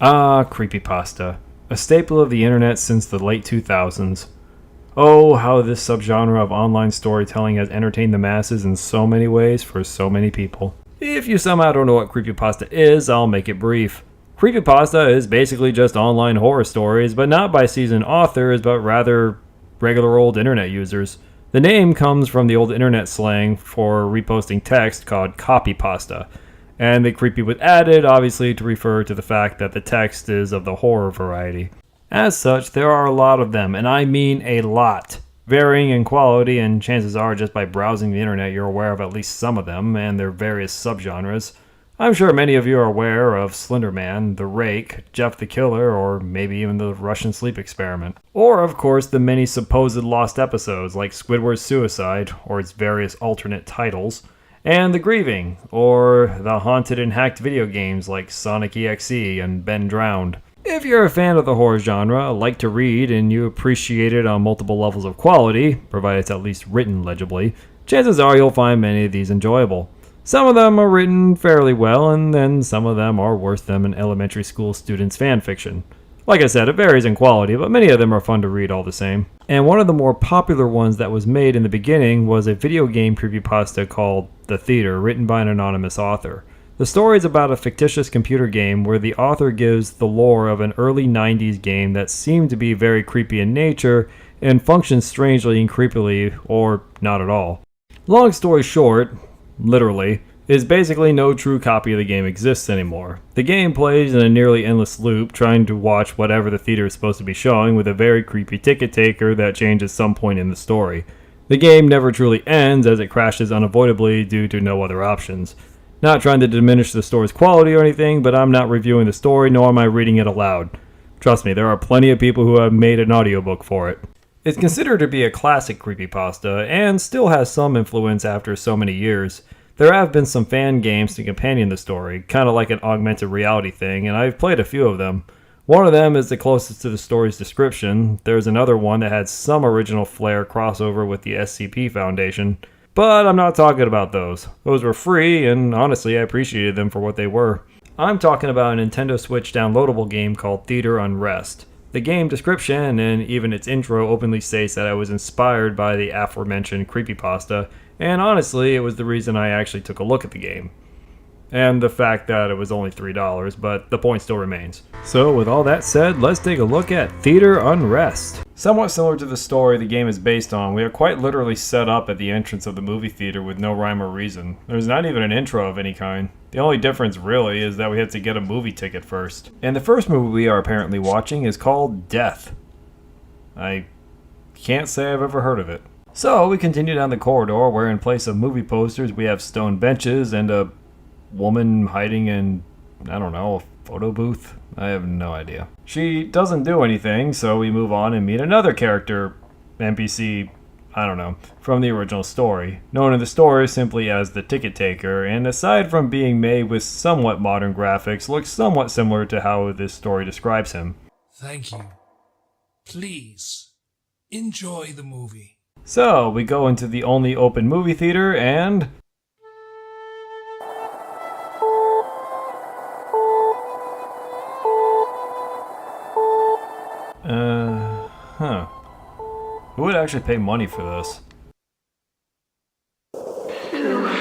Ah, creepypasta. A staple of the internet since the late 2000s. Oh, how this subgenre of online storytelling has entertained the masses in so many ways for so many people. If you somehow don't know what creepypasta is, I'll make it brief. Creepypasta is basically just online horror stories, but not by seasoned authors, but rather regular old internet users. The name comes from the old internet slang for reposting text called copypasta, and the creepy was added, obviously, to refer to the fact that the text is of the horror variety. As such, there are a lot of them, and I mean a lot, varying in quality, and chances are just by browsing the internet you're aware of at least some of them and their various subgenres. I'm sure many of you are aware of Slender Man, The Rake, Jeff the Killer, or maybe even the Russian Sleep Experiment. Or, of course, the many supposed lost episodes like Squidward's Suicide, or its various alternate titles, and The Grieving, or the haunted and hacked video games like Sonic EXE and Ben Drowned. If you're a fan of the horror genre, like to read, and you appreciate it on multiple levels of quality, provided it's at least written legibly, chances are you'll find many of these enjoyable. Some of them are written fairly well, and then some of them are worse than an elementary school student's fanfiction. Like I said, it varies in quality, but many of them are fun to read all the same. And one of the more popular ones that was made in the beginning was a video game creepypasta called The Theater, written by an anonymous author. The story is about a fictitious computer game where the author gives the lore of an early 90s game that seemed to be very creepy in nature and functions strangely and creepily, or not at all. Long story short, literally, is basically no true copy of the game exists anymore. The game plays in a nearly endless loop, trying to watch whatever the theater is supposed to be showing with a very creepy ticket taker that changes some point in the story. The game never truly ends as it crashes unavoidably due to no other options. Not trying to diminish the story's quality or anything, but I'm not reviewing the story, nor am I reading it aloud. Trust me, there are plenty of people who have made an audiobook for it. It's considered to be a classic creepypasta, and still has some influence after so many years. There have been some fan games to companion the story, kind of like an augmented reality thing, and I've played a few of them. One of them is the closest to the story's description. There's another one that had some original flair crossover with the SCP Foundation. But I'm not talking about those. Those were free, and honestly, I appreciated them for what they were. I'm talking about a Nintendo Switch downloadable game called Theater Unrest. The game description, and even its intro, openly states that I was inspired by the aforementioned creepypasta, and honestly, it was the reason I actually took a look at the game. And the fact that it was only $3, but the point still remains. So with all that said, let's take a look at Theater Unrest. Somewhat similar to the story the game is based on, we are quite literally set up at the entrance of the movie theater with no rhyme or reason. There's not even an intro of any kind. The only difference really is that we had to get a movie ticket first. And the first movie we are apparently watching is called Death. I can't say I've ever heard of it. So we continue down the corridor where in place of movie posters we have stone benches and a woman hiding in, I don't know, a photo booth? I have no idea. She doesn't do anything, so we move on and meet another character, NPC, I don't know, from the original story, known in the story simply as the ticket taker, and aside from being made with somewhat modern graphics, looks somewhat similar to how this story describes him. Thank you. Please, enjoy the movie. So, we go into the only open movie theater and... Who would actually pay money for this? Filthy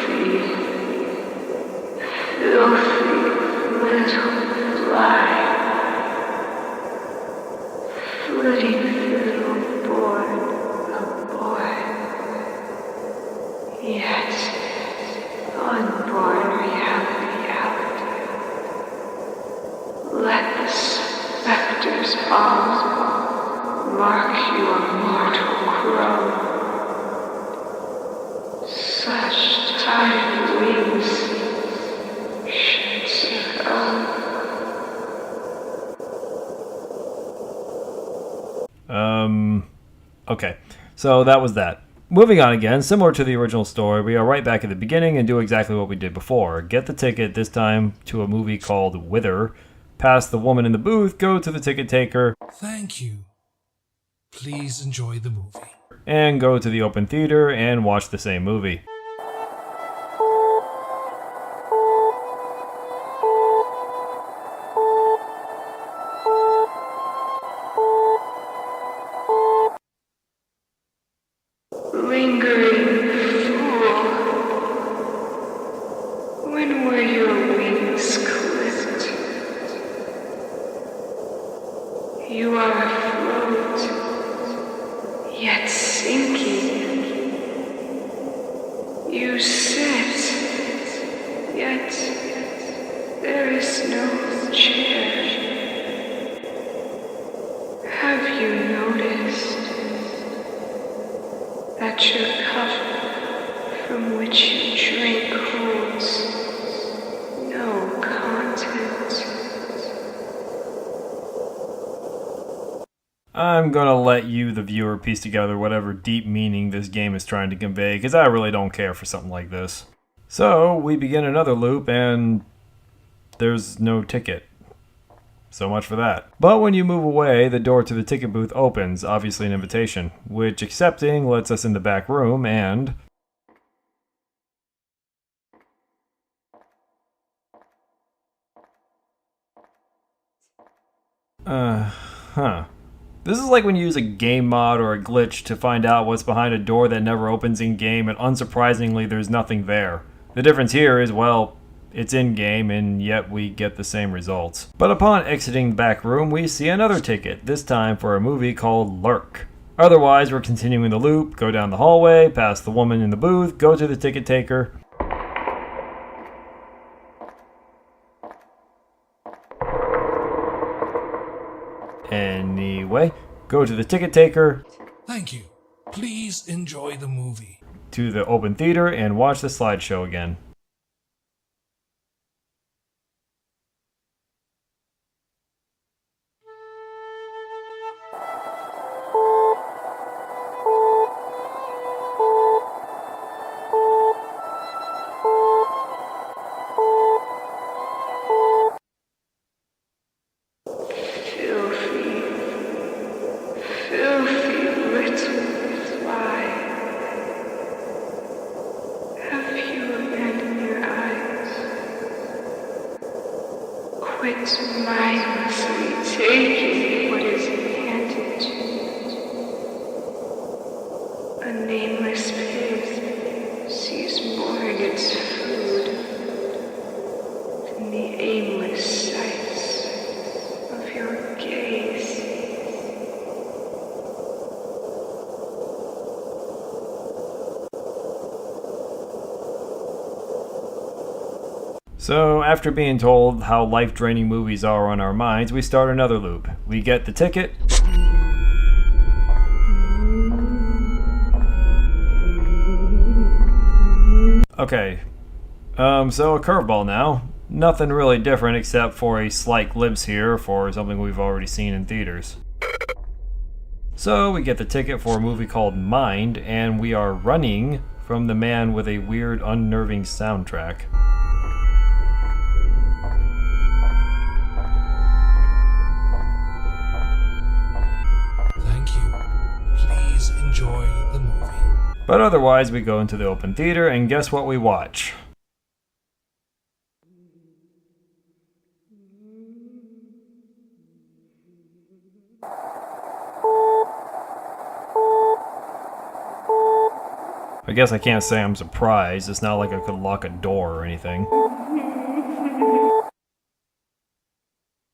little fly, flitting through a board, yet unborn reality. Let the specter's palms mark you a mortal crow. Such tiny wings should succumb. Okay. So that was that. Moving on again, similar to the original story, we are right back at the beginning and do exactly what we did before. Get the ticket, this time to a movie called Wither. Pass the woman in the booth, go to the ticket taker. Thank you. Please enjoy the movie. And go to the open theater and watch the same movie. You are afloat, yet sinking. You sit, yet there is no chair. Have you noticed that your cup from which you drink holds no content? I'm gonna let you, the viewer, piece together whatever deep meaning this game is trying to convey, because I really don't care for something like this. So, we begin another loop, and there's no ticket. So much for that. But when you move away, the door to the ticket booth opens, obviously an invitation, which accepting lets us in the back room, and... This is like when you use a game mod or a glitch to find out what's behind a door that never opens in-game, and unsurprisingly, there's nothing there. The difference here is, well, it's in-game, and yet we get the same results. But upon exiting the back room, we see another ticket, this time for a movie called Lurk. Otherwise, we're continuing the loop, go down the hallway, past the woman in the booth, go to the ticket taker. Anyway, go to the ticket taker, Thank you. Please enjoy the movie. to the open theater, and watch the slideshow again. Filthy little fly. Have you abandoned your eyes? Quit mindlessly taking what is handed to you. A nameless pig sees more in its food than the aimless sights of your gaze. So, after being told how life-draining movies are on our minds, we start another loop. We get the ticket. Okay. So a curveball now. Nothing really different except for a slight glimpse here for something we've already seen in theaters. So, we get the ticket for a movie called Mind, and we are running from the man with a weird, unnerving soundtrack. Enjoy the movie. But otherwise, we go into the open theater, and guess what we watch? I guess I can't say I'm surprised. It's not like I could lock a door or anything.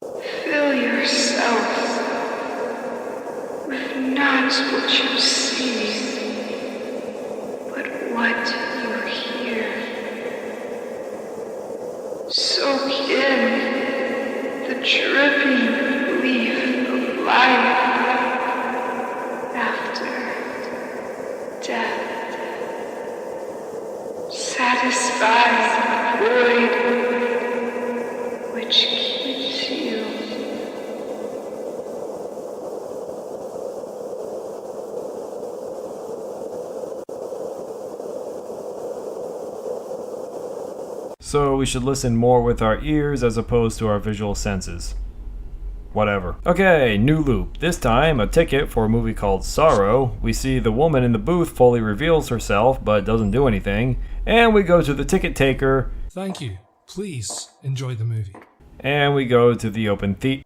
Fill yourself with not what you see, but what you hear. Soak in the dripping leaf of life after death. Satisfy the void which keeps you. So we should listen more with our ears as opposed to our visual senses. Whatever. Okay, new loop. This time, a ticket for a movie called Sorrow. We see the woman in the booth fully reveals herself, but doesn't do anything. And we go to the ticket taker. Thank you. Please enjoy the movie. And we go to the open theater.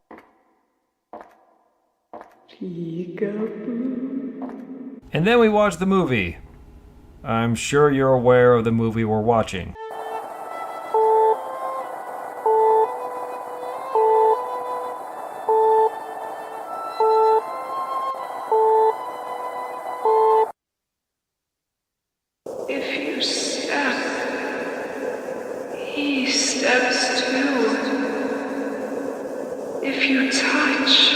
And then we watch the movie. I'm sure you're aware of the movie we're watching. steps too. If you touch,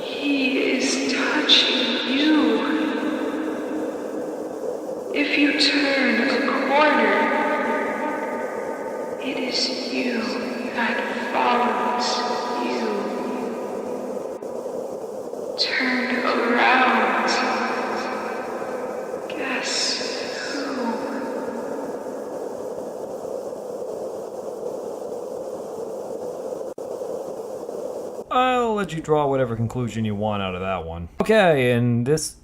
he is touching you. If you turn a corner, it is you that follows you. Turn around. Guess who? I'll let you draw whatever conclusion you want out of that one. Okay, and this...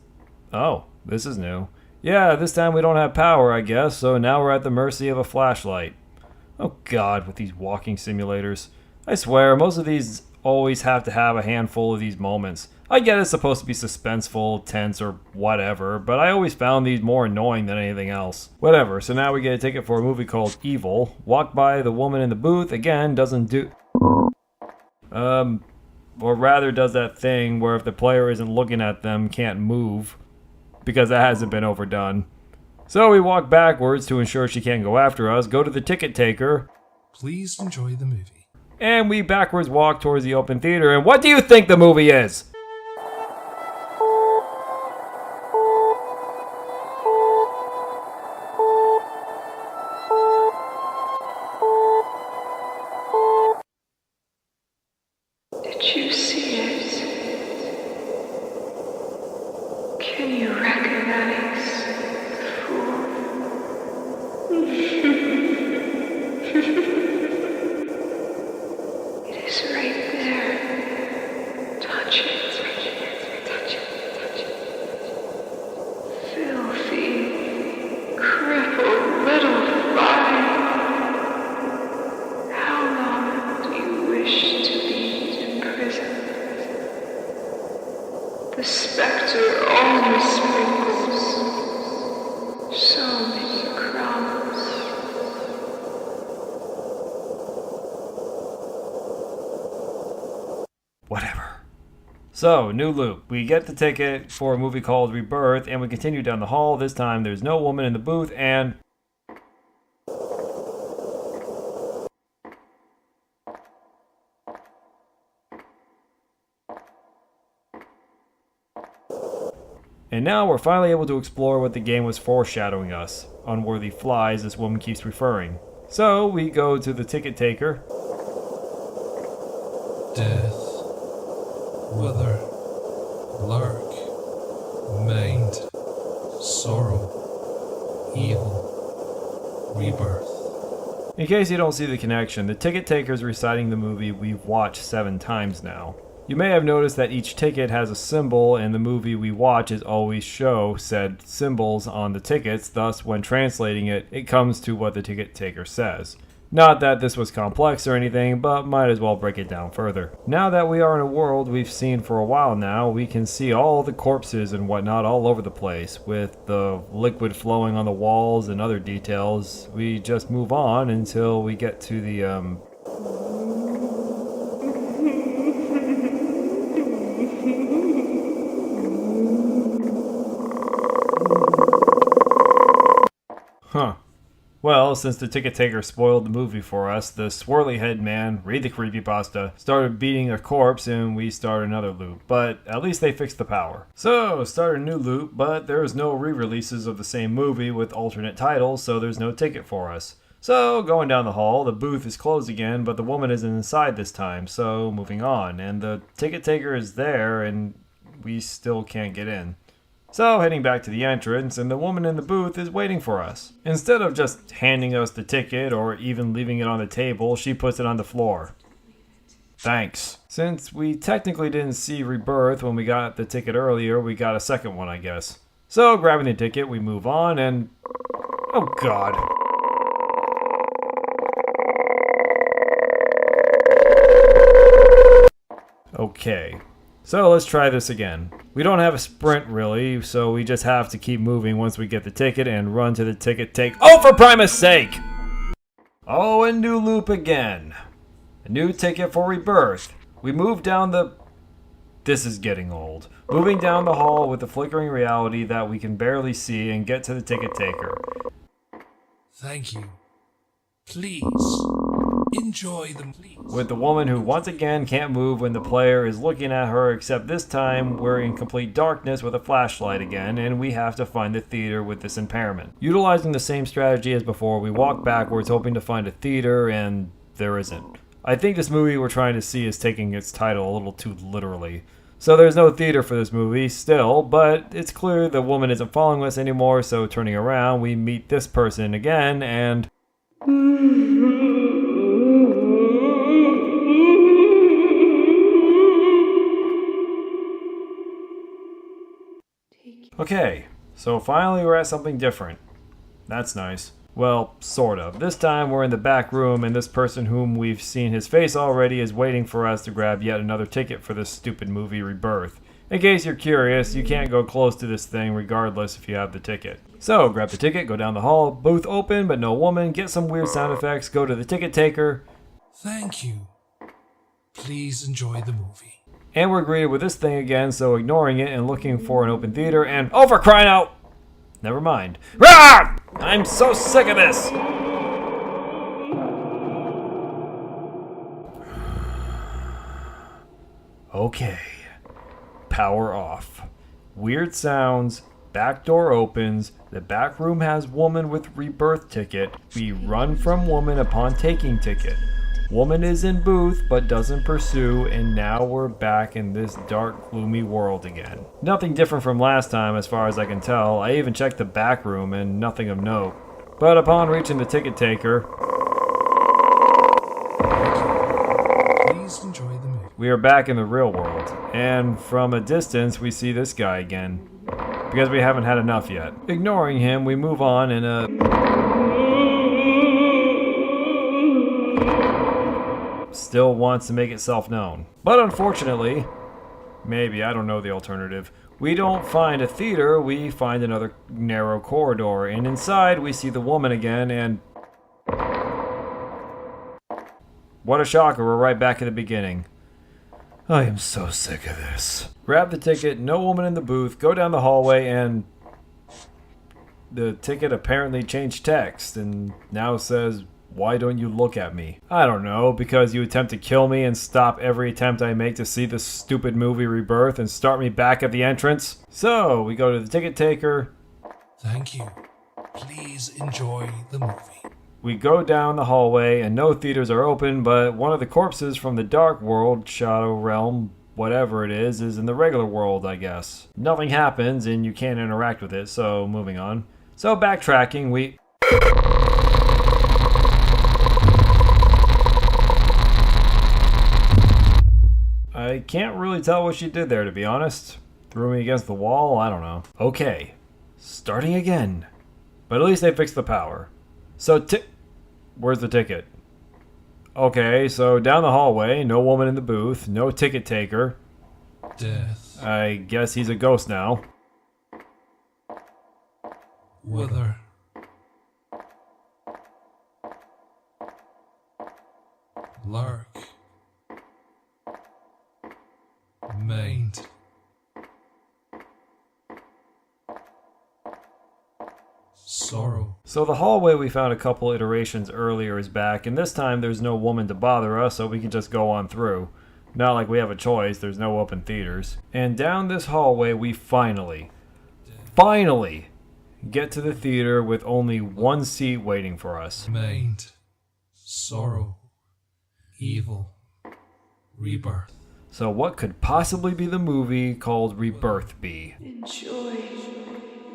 Oh, this is new. Yeah, this time we don't have power, I guess, so now we're at the mercy of a flashlight. Oh god, with these walking simulators. I swear, most of these always have to have a handful of these moments. I get it's supposed to be suspenseful, tense, or whatever, but I always found these more annoying than anything else. Whatever, so now we get a ticket for a movie called Evil. Walk by the woman in the booth, again, doesn't do... Or rather does that thing where if the player isn't looking at them, can't move. Because that hasn't been overdone. So we walk backwards to ensure she can't go after us, go to the ticket taker, Please enjoy the movie. and we backwards walk towards the open theater, and what do you think the movie is? Did you see it? Can you recognize the fool? It is right there. Touch it. Touch it. Touch it. Touch it. Filthy, crippled little fly. How long do you wish to be in prison? The specter only sprinkles so many crumbs. Whatever. So, new loop. We get the ticket for a movie called Rebirth, and we continue down the hall. This time there's no woman in the booth, and... And now we're finally able to explore what the game was foreshadowing us. Unworthy flies, this woman keeps referring. So, we go to the ticket taker. Death, wither, lurk, mind, sorrow, evil, rebirth. In case you don't see the connection, the ticket taker is reciting the movie we've watched 7 times now. You may have noticed that each ticket has a symbol, and the movie we watch is always show said symbols on the tickets, thus when translating it, it comes to what the ticket taker says. Not that this was complex or anything, but might as well break it down further. Now that we are in a world we've seen for a while now, we can see all the corpses and whatnot all over the place, with the liquid flowing on the walls and other details. We just move on until we get to the, Huh. Well, since the ticket taker spoiled the movie for us, the swirly head man, read the creepypasta, started beating a corpse and we start another loop. But at least they fixed the power. So, start a new loop, but there's no re-releases of the same movie with alternate titles, so there's no ticket for us. So, going down the hall, the booth is closed again, but the woman isn't inside this time, so moving on. And the ticket taker is there, and we still can't get in. So, heading back to the entrance, and the woman in the booth is waiting for us. Instead of just handing us the ticket or even leaving it on the table, she puts it on the floor. Thanks. Since we technically didn't see Rebirth when we got the ticket earlier, we got a second one, I guess. So, grabbing the ticket, we move on and... Oh god. Okay. So let's try this again. We don't have a sprint really, so we just have to keep moving once we get the ticket and run to the ticket take. Oh, for Primus' sake! Oh, a new loop again. A new ticket for Rebirth. We move down the... This is getting old. Moving down the hall with the flickering reality that we can barely see and get to the ticket taker. Thank you. Please enjoy the movie. With the woman who once again can't move when the player is looking at her, except this time we're in complete darkness with a flashlight again, and we have to find the theater with this impairment. Utilizing the same strategy as before, we walk backwards hoping to find a theater, and there isn't. I think this movie we're trying to see is taking its title a little too literally. So there's no theater for this movie still, but it's clear the woman isn't following us anymore, so turning around, we meet this person again, and... Okay, so finally we're at something different. That's nice. Well, sort of. This time we're in the back room, and this person whom we've seen his face already is waiting for us to grab yet another ticket for this stupid movie Rebirth. In case you're curious, you can't go close to this thing regardless if you have the ticket. So, grab the ticket, go down the hall, booth open but no woman, get some weird sound effects, go to the ticket taker. Thank you. Please enjoy the movie. And we're greeted with this thing again, so ignoring it and looking for an open theater, and oh, for crying out! Never mind. Rah! I'm so sick of this! Okay. Power off. Weird sounds. Back door opens. The back room has woman with rebirth ticket. We run from woman upon taking ticket. Woman is in booth but doesn't pursue, and now we're back in this dark, gloomy world again. Nothing different from last time as far as I can tell. I even checked the back room and nothing of note. But upon reaching the ticket taker, Please enjoy the movie. we are back in the real world. And from a distance we see this guy again. Because we haven't had enough yet. Ignoring him, we move on in a... still wants to make itself known. But unfortunately, maybe, I don't know the alternative, we don't find a theater, we find another narrow corridor, and inside we see the woman again, and... what a shocker, we're right back at the beginning. I am so sick of this. Grab the ticket, no woman in the booth, go down the hallway, and... the ticket apparently changed text, and now says... why don't you look at me? I don't know, because you attempt to kill me and stop every attempt I make to see this stupid movie Rebirth and start me back at the entrance? So, we go to the ticket taker. Thank you. Please enjoy the movie. We go down the hallway and no theaters are open, but one of the corpses from the dark world, shadow realm, whatever it is in the regular world, I guess. Nothing happens and you can't interact with it, so moving on. So backtracking, we... I can't really tell what she did there, to be honest. Threw me against the wall? I don't know. Okay, starting again. But at least they fixed the power. So where's the ticket? Okay, so down the hallway, no woman in the booth, no ticket taker. Death. I guess he's a ghost now. Wither. Lurk. Maint. Sorrow. So the hallway we found a couple iterations earlier is back, and this time there's no woman to bother us, so we can just go on through. Not like we have a choice, there's no open theaters. And down this hallway we finally get to the theater with only one seat waiting for us. Maint. Sorrow. Evil. Rebirth. So what could possibly be the movie called Rebirth be? Enjoy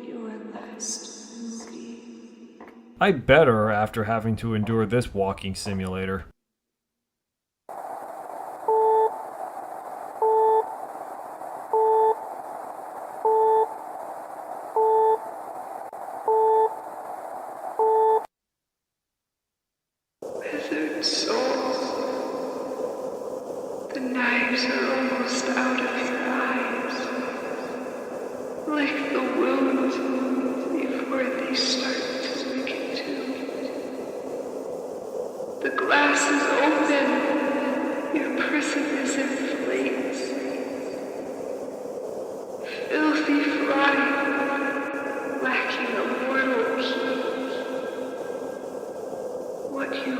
your last movie. I better after having to endure this walking simulator. Withered souls. The knives are almost out of your eyes. Like the wounds before they start to look into. The glass is open. Your prison is in flames. Filthy fry, lacking a mortal key. What you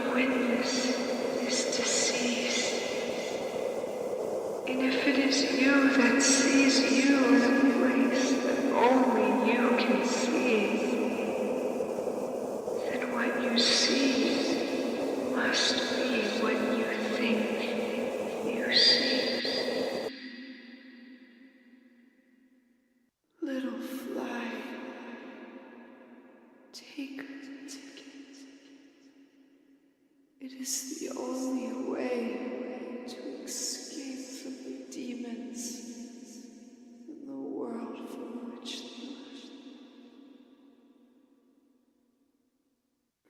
take the ticket. It is the only way to escape from the demons in the world from which they left.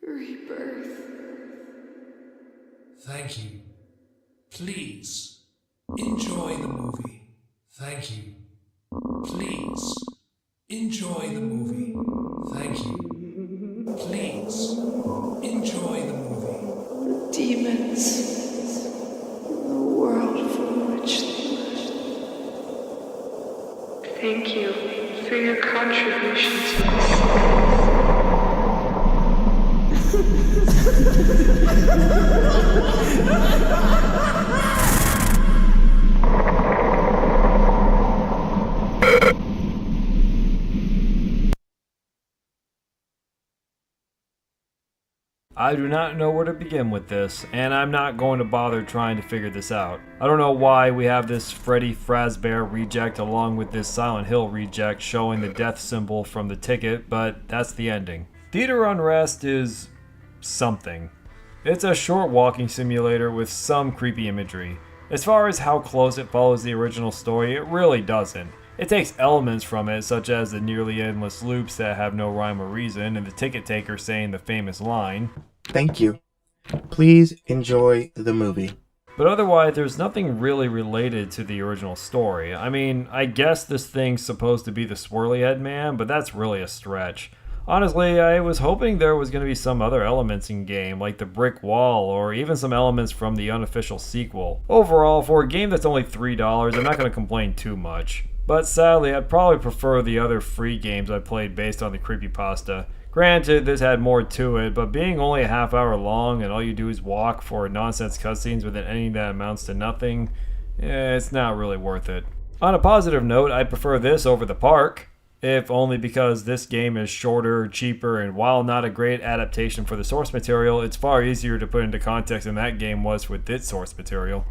Rebirth. Thank you. Please, enjoy the movie. Thank you. Please, enjoy the movie. Thank you. Please, enjoy the movie. Demons in the world from which they left. Thank you for your contribution to this. I do not know where to begin with this, and I'm not going to bother trying to figure this out. I don't know why we have this Freddy Fazbear reject along with this Silent Hill reject showing the death symbol from the ticket, but that's the ending. Theater Unrest is something. It's a short walking simulator with some creepy imagery. As far as how close it follows the original story, it really doesn't. It takes elements from it, such as the nearly endless loops that have no rhyme or reason, and the ticket taker saying the famous line, "Thank you. Please enjoy the movie." but otherwise there's nothing really related to the original story. I mean, I guess this thing's supposed to be the swirly head man, but that's really a stretch. Honestly, I was hoping there was going to be some other elements in game, like the brick wall, or even some elements from the unofficial sequel. Overall, for a game that's only $3, I'm not going to complain too much. But sadly, I'd probably prefer the other free games I played based on the Creepypasta. Granted, this had more to it, but being only a half hour long and all you do is walk for nonsense cutscenes with an ending that amounts to nothing, it's not really worth it. On a positive note, I prefer this over The Park, if only because this game is shorter, cheaper, and while not a great adaptation for the source material, it's far easier to put into context than that game was with its source material.